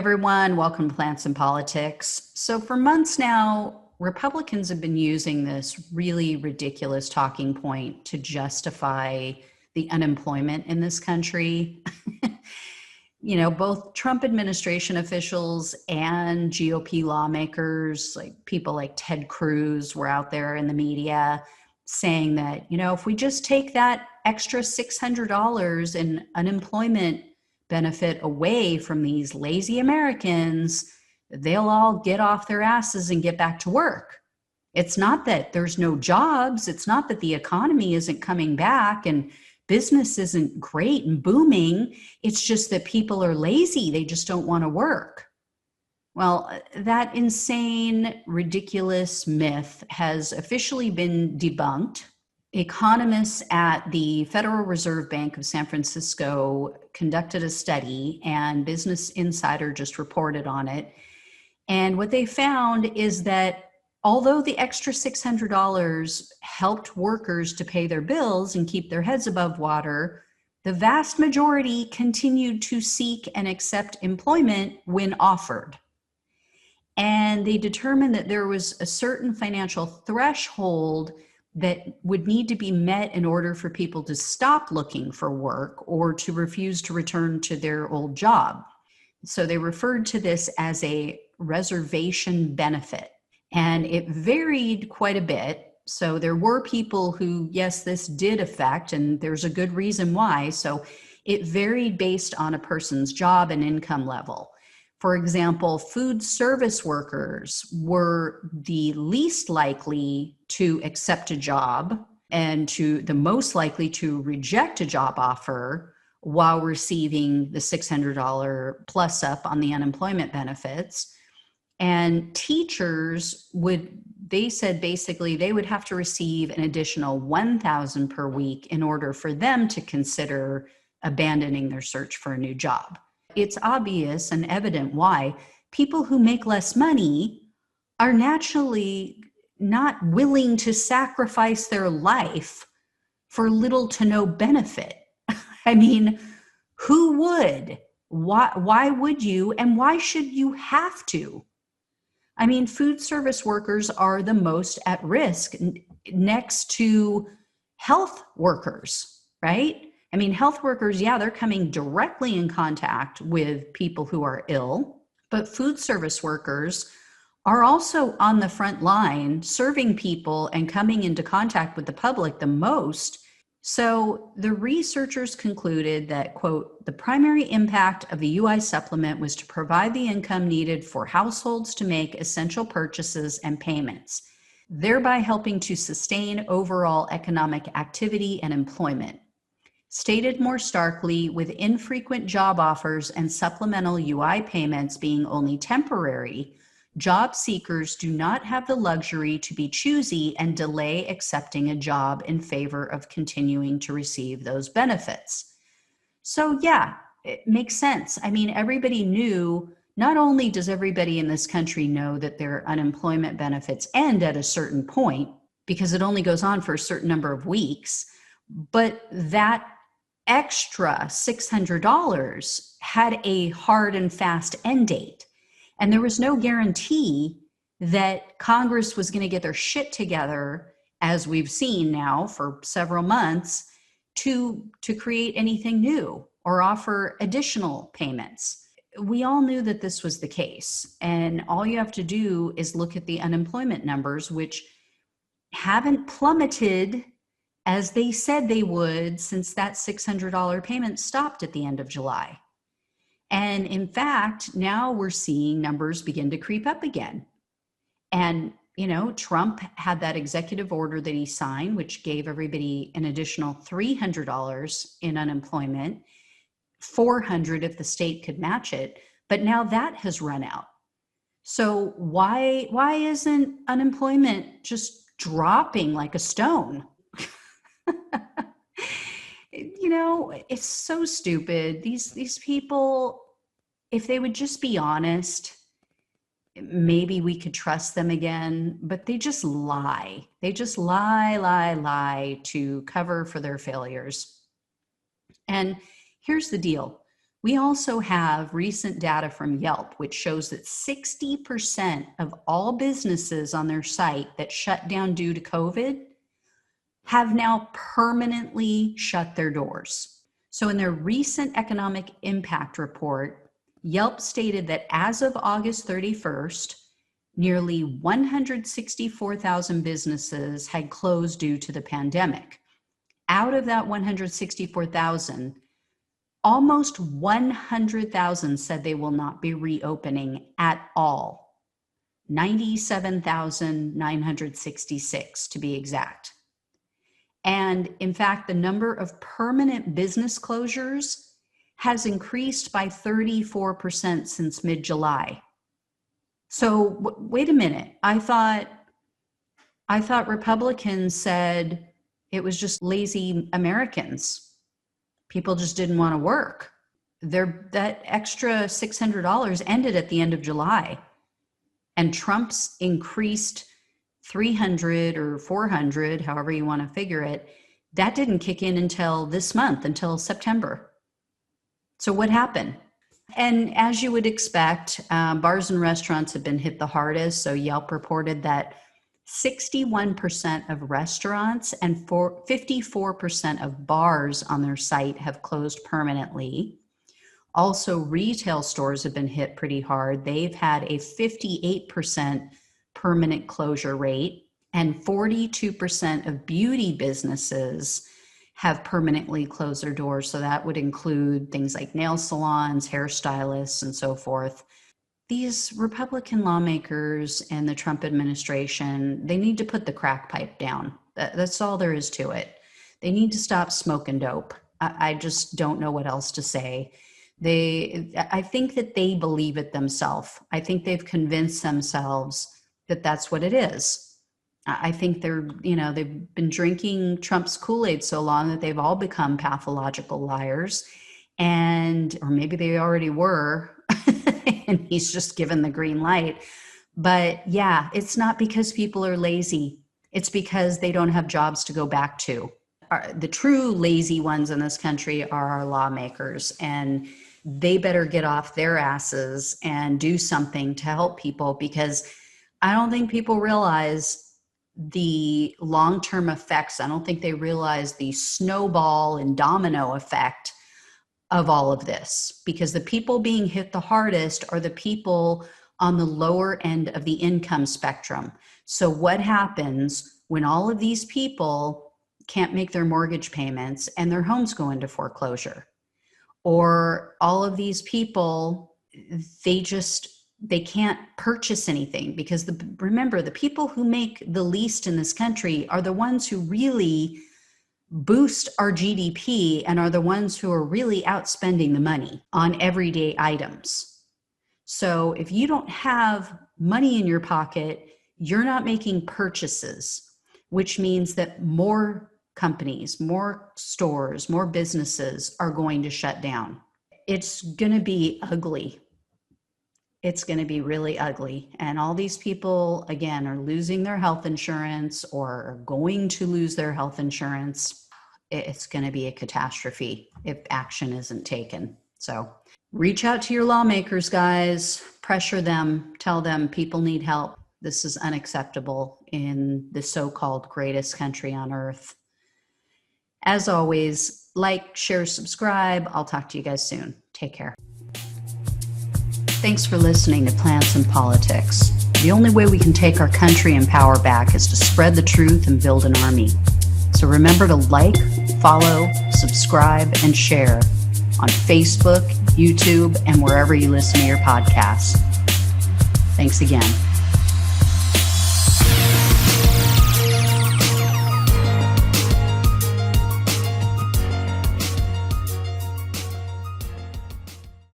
everyone. Welcome to Plants and Politics. So, for months now, Republicans have been using this really ridiculous talking point to justify the unemployment in this country. Both Trump administration officials and GOP lawmakers, like people like Ted Cruz, were out there in the media saying that, if we just take that extra $600 in unemployment benefit away from these lazy Americans, they'll all get off their asses and get back to work. It's not that there's no jobs. It's not that the economy isn't coming back and business isn't great and booming. It's just that people are lazy. They just don't want to work. Well, that insane, ridiculous myth has officially been debunked. Economists at the Federal Reserve Bank of San Francisco conducted a study, and Business Insider just reported on it. And what they found is that although the extra $600 helped workers to pay their bills and keep their heads above water, the vast majority continued to seek and accept employment when offered. And they determined that there was a certain financial threshold that would need to be met in order for people to stop looking for work or to refuse to return to their old job. So they referred to this as a reservation benefit, and it varied quite a bit. So there were people who, yes, this did affect, and there's a good reason why. So it varied based on a person's job and income level. For example, food service workers were the least likely to accept a job and the most likely to reject a job offer while receiving the $600 plus up on the unemployment benefits. And teachers they said basically they would have to receive an additional $1,000 per week in order for them to consider abandoning their search for a new job. It's obvious and evident why people who make less money are naturally not willing to sacrifice their life for little to no benefit. I mean, who would? Why would you? And why should you have to? I mean, food service workers are the most at risk next to health workers, right? I mean, health workers, yeah, they're coming directly in contact with people who are ill, but food service workers are also on the front line serving people and coming into contact with the public the most. So the researchers concluded that, quote, the primary impact of the UI supplement was to provide the income needed for households to make essential purchases and payments, thereby helping to sustain overall economic activity and employment. Stated more starkly, with infrequent job offers and supplemental UI payments being only temporary, job seekers do not have the luxury to be choosy and delay accepting a job in favor of continuing to receive those benefits. So yeah, it makes sense. I mean, everybody knew, not only does everybody in this country know that their unemployment benefits end at a certain point, because it only goes on for a certain number of weeks, but that extra $600 had a hard and fast end date. And there was no guarantee that Congress was going to get their shit together, as we've seen now for several months, to create anything new or offer additional payments. We all knew that this was the case. And all you have to do is look at the unemployment numbers, which haven't plummeted as they said they would since that $600 payment stopped at the end of July. And in fact, now we're seeing numbers begin to creep up again. And, Trump had that executive order that he signed, which gave everybody an additional $300 in unemployment, $400 if the state could match it. But now that has run out. So why isn't unemployment just dropping like a stone? It's so stupid. These people, if they would just be honest, maybe we could trust them again, but they just lie. They just lie to cover for their failures. And here's the deal. We also have recent data from Yelp, which shows that 60% of all businesses on their site that shut down due to COVID have now permanently shut their doors. So in their recent economic impact report, Yelp stated that as of August 31st, nearly 164,000 businesses had closed due to the pandemic. Out of that 164,000, almost 100,000 said they will not be reopening at all. 97,966 to be exact. And in fact, the number of permanent business closures has increased by 34% since mid-July. So wait a minute. I thought Republicans said it was just lazy Americans. People just didn't want to work. That extra $600 ended at the end of July. And Trump's increased 300 or 400, however you want to figure it, that didn't kick in until this month, until September. So what happened? And as you would expect, bars and restaurants have been hit the hardest. So Yelp reported that 61% of restaurants and 54% of bars on their site have closed permanently. Also, retail stores have been hit pretty hard. They've had a 58% permanent closure rate, and 42% of beauty businesses have permanently closed their doors. So that would include things like nail salons, hairstylists, and so forth. These Republican lawmakers and the Trump administration, they need to put the crack pipe down. That's all there is to it. They need to stop smoking dope. I just don't know what else to say. I think that they believe it themselves. I think they've convinced themselves that that's what it is. I think they've been drinking Trump's Kool-Aid so long that they've all become pathological liars, or maybe they already were, and he's just given the green light. But yeah, it's not because people are lazy. It's because they don't have jobs to go back to. The true lazy ones in this country are our lawmakers, and they better get off their asses and do something to help people, because I don't think people realize the long-term effects. I don't think they realize the snowball and domino effect of all of this, because the people being hit the hardest are the people on the lower end of the income spectrum. So what happens when all of these people can't make their mortgage payments and their homes go into foreclosure? Or all of these people, they can't purchase anything, because remember, the people who make the least in this country are the ones who really boost our GDP and are the ones who are really outspending the money on everyday items. So if you don't have money in your pocket, you're not making purchases, which means that more companies, more stores, more businesses are going to shut down. It's going to be ugly. It's going to be really ugly. And all these people, again, are losing their health insurance or are going to lose their health insurance. It's going to be a catastrophe if action isn't taken. So reach out to your lawmakers, guys. Pressure them. Tell them people need help. This is unacceptable in the so-called greatest country on earth. As always, like, share, subscribe. I'll talk to you guys soon. Take care. Thanks for listening to Plants and Politics. The only way we can take our country and power back is to spread the truth and build an army. So remember to like, follow, subscribe, and share on Facebook, YouTube, and wherever you listen to your podcasts. Thanks again.